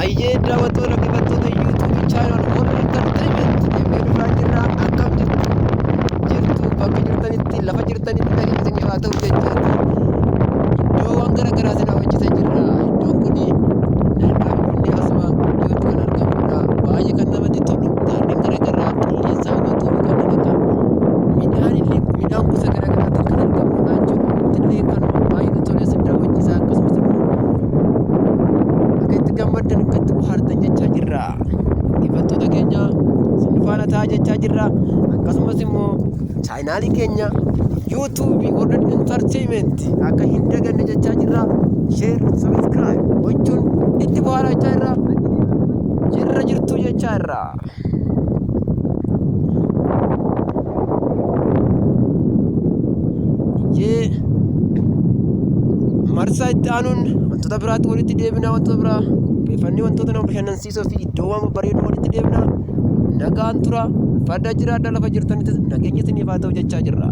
Ayyee daawwattoota dhaggeeffattoota yuutuubii chaanal Oromoo Entertainment deemnee dhufaa jirra. Akkam jirtu bakka jirtanitti lafa jirtanitti dhageessanii haa ta'u jechaati. Iddoowwan garaa garaa isin hawwachiisaa jirra. Iddoon kun naannoo Finfinnee asuma dhiyootti kan argamudha. Baay'ee kan namatti tolu daandiin garaa garaa qilleensa hawwatu kanneen akka midhaan gosa garaa garaatiin kan argamudha jechuudha. Illee kan baay'ee tolee isin daawwachiisaa akkasumas gammadan kan bohaartan jechaa jirra. Dhaggeeffattoota keenya isin faana ta'aa jechaa jirra. Akkasumas immoo chaanaalii keenya yuutuubii Oromoo Entertainment akka hin daganne jechaa jirra. Sheer subscribe gochuun itti bohaaraa jechaa jirra jirtu jechaa jirra. Marsaa itti aanuun wantoota biraatti walitti deebinaa wantoota biraa beeffannee wantoota nama bashannansiisoo fi iddoowwan bareedoo walitti deebinaa nagaan tura. Fadda jiraadha lafa jirtanitti nageenya isiniif haa ta'u jechaa jirra.